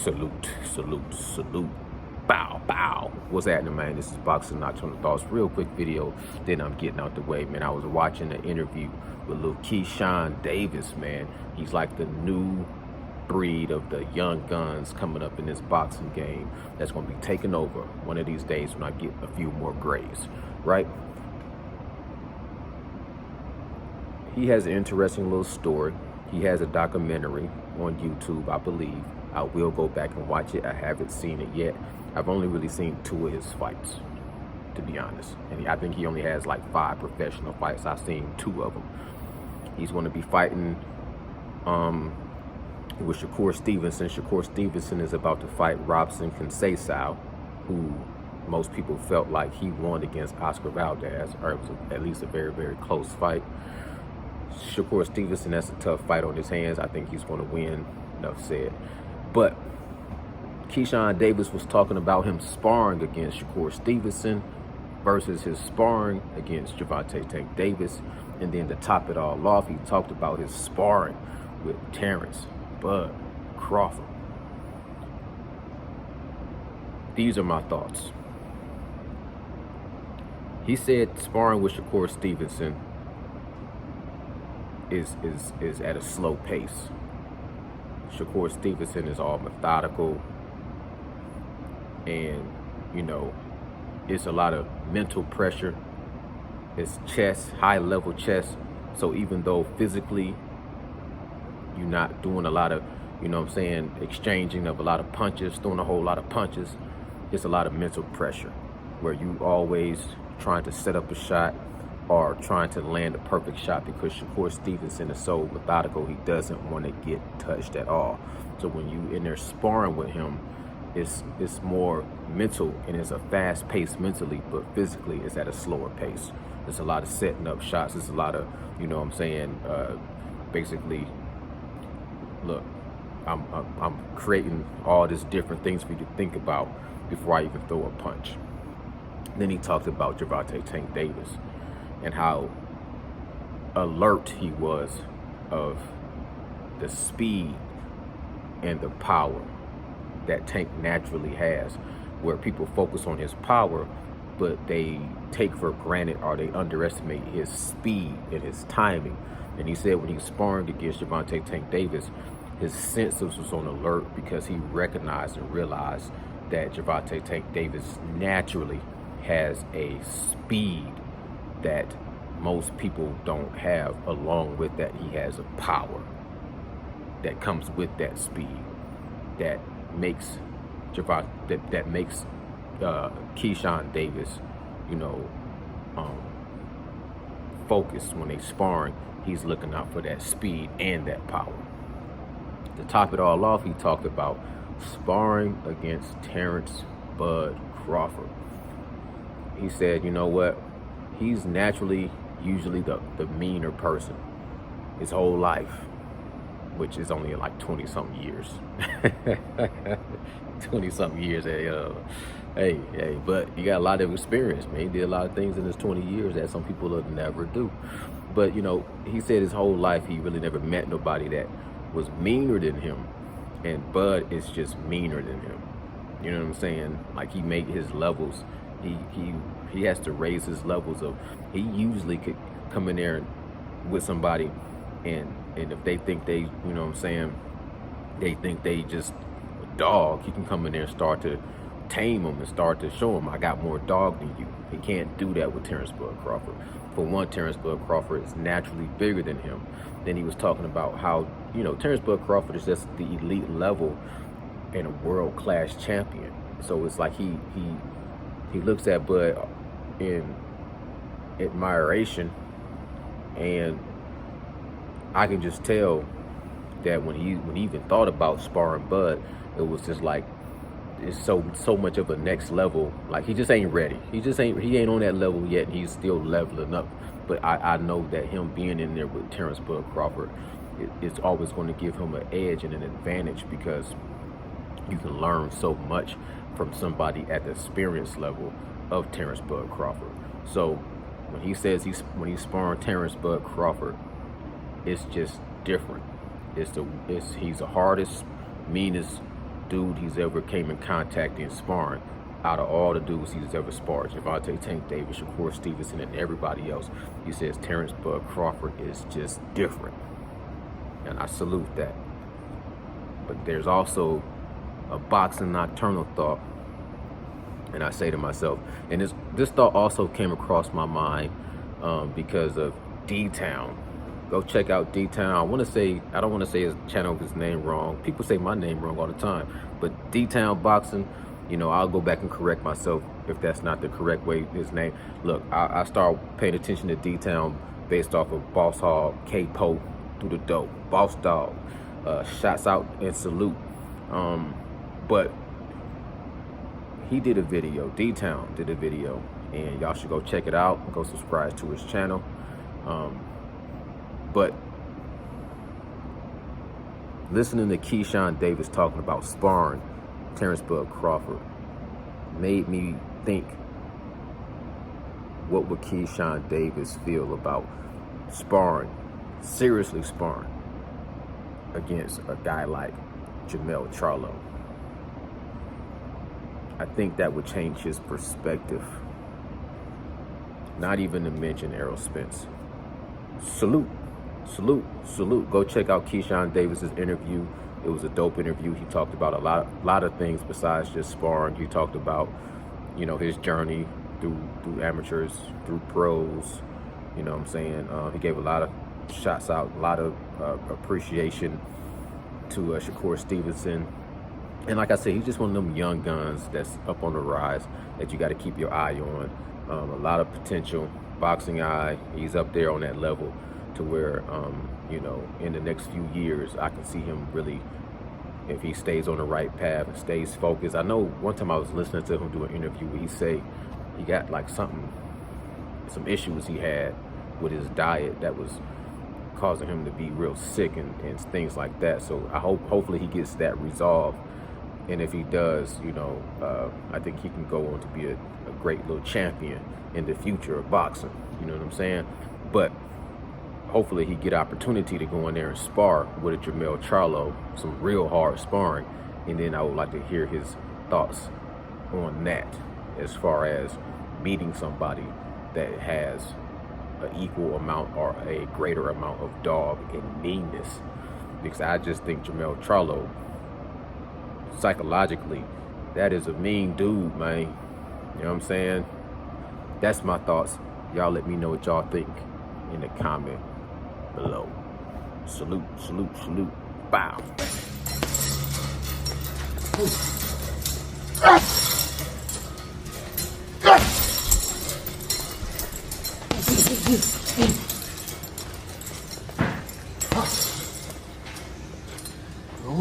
Salute, salute, salute. Bow, bow. What's happening, man? This is Boxing Nocturnal Thoughts. Real quick video, then I'm getting out the way, man. I was watching an interview with little Keyshawn Davis, man. He's like the new breed of the young guns coming up in this boxing game that's going to be taking over one of these days when I get a few more grays, right? He has an interesting little story. He has a documentary on YouTube, I believe. I will go back and watch it. I haven't seen it yet. I've only really seen 2 of his fights, to be honest. And I think he only has like 5 professional fights. I've seen 2 of them. He's going to be fighting with Shakur Stevenson. Shakur Stevenson is about to fight Robson Conceição, who most people felt like he won against Oscar Valdez, or it was at least a very, very close fight. Shakur Stevenson, that's a tough fight on his hands. I think he's going to win, enough said. But Keyshawn Davis was talking about him sparring against Shakur Stevenson versus his sparring against Gervonta Tank Davis. And then to top it all off, he talked about his sparring with Terrance Bud Crawford. These are my thoughts. He said sparring with Shakur Stevenson is at a slow pace. Shakur Stevenson is all methodical, and you know, it's a lot of mental pressure. It's chess, high level chess. So even though physically you're not doing a lot of, you know what I'm saying, exchanging of a lot of punches, throwing a whole lot of punches, it's a lot of mental pressure where you always trying to set up a shot or trying to land a perfect shot, because Shakur Stevenson is so methodical, he doesn't want to get touched at all. So when you in there sparring with him, it's more mental, and it's a fast pace mentally, but physically it's at a slower pace. There's a lot of setting up shots. There's a lot of, you know what I'm saying, basically, look, I'm creating all these different things for you to think about before I even throw a punch. Then he talked about Gervonta Tank Davis and how alert he was of the speed and the power that Tank naturally has, where people focus on his power, but they take for granted or they underestimate his speed and his timing. And he said when he was sparring against Gervonta Tank Davis, his senses was on alert because he recognized and realized that Gervonta Tank Davis naturally has a speed that most people don't have. Along with that, he has a power that comes with that speed that makes Keyshawn Davis, you know, focus when they sparring. He's looking out for that speed and that power. To top it all off, he talked about sparring against Terrance Bud Crawford. He said, you know what? He's naturally usually the meaner person his whole life, which is only like 20-something years. 20-something years. Hey, but he got a lot of experience, man. He did a lot of things in his 20 years that some people would never do. But, you know, he said his whole life he really never met nobody that was meaner than him. And Bud is just meaner than him. You know what I'm saying? Like, he made his levels. He has to raise his levels of, he usually could come in there with somebody and if they think they, you know what I'm saying, they think they just a dog, he can come in there and start to tame them and start to show them, I got more dog than you. He can't do that with Terrance Bud Crawford. For one, Terrance Bud Crawford is naturally bigger than him. Then he was talking about how, you know, Terrance Bud Crawford is just the elite level and a world-class champion. So it's like he looks at Bud in admiration, and I can just tell that when he even thought about sparring Bud, it was just like it's so much of a next level. Like, he just ain't ready. He ain't on that level yet. And he's still leveling up. But I know that him being in there with Terrance Bud Crawford, it's always going to give him an edge and an advantage, because you can learn so much from somebody at the experience level of Terrance Bud Crawford. So when he says when he's sparring Terrance Bud Crawford, it's just different. He's the hardest, meanest dude he's ever came in contact in sparring. Out of all the dudes he's ever sparred, Gervonta Tank Davis, Shakur Stevenson, and everybody else, he says Terrance Crawford is just different. And I salute that. But there's also a boxing nocturnal thought. And I say to myself, and this thought also came across my mind because of D-Town. Go check out D-Town. I don't want to say his channel, his name wrong. People say my name wrong all the time. But D-Town Boxing, you know, I'll go back and correct myself if that's not the correct way, his name. Look, I started paying attention to D-Town based off of Boss Hog, K-Po, Through the Dope, Boss Dog, Shots Out and Salute. But he did a video, D-Town did a video, and y'all should go check it out. Go subscribe to his channel. But listening to Keyshawn Davis talking about sparring Terrance Crawford made me think, what would Keyshawn Davis feel about sparring, seriously sparring, against a guy like Jermell Charlo? I think that would change his perspective. Not even to mention Errol Spence. Salute, salute, salute. Go check out Keyshawn Davis's interview. It was a dope interview. He talked about a lot of things besides just sparring. He talked about, you know, his journey through amateurs, through pros. You know what I'm saying? He gave a lot of shots out, a lot of appreciation to Shakur Stevenson. And like I said, he's just one of them young guns that's up on the rise that you got to keep your eye on. A lot of potential, boxing eye. He's up there on that level to where, you know, in the next few years, I can see him really, if he stays on the right path and stays focused. I know one time I was listening to him do an interview where he say he got like some issues he had with his diet that was causing him to be real sick and things like that. So I hopefully he gets that resolved. And if he does, you know, I think he can go on to be a great little champion in the future of boxing. You know what I'm saying? But hopefully he get opportunity to go in there and spar with a Jermell Charlo, some real hard sparring. And then I would like to hear his thoughts on that as far as meeting somebody that has an equal amount or a greater amount of dog and meanness. Because I just think Jermell Charlo, psychologically, that is a mean dude, man. You know what I'm saying? That's my thoughts. Y'all let me know what y'all think in the comment below. Salute, salute, salute. Bow. Oh,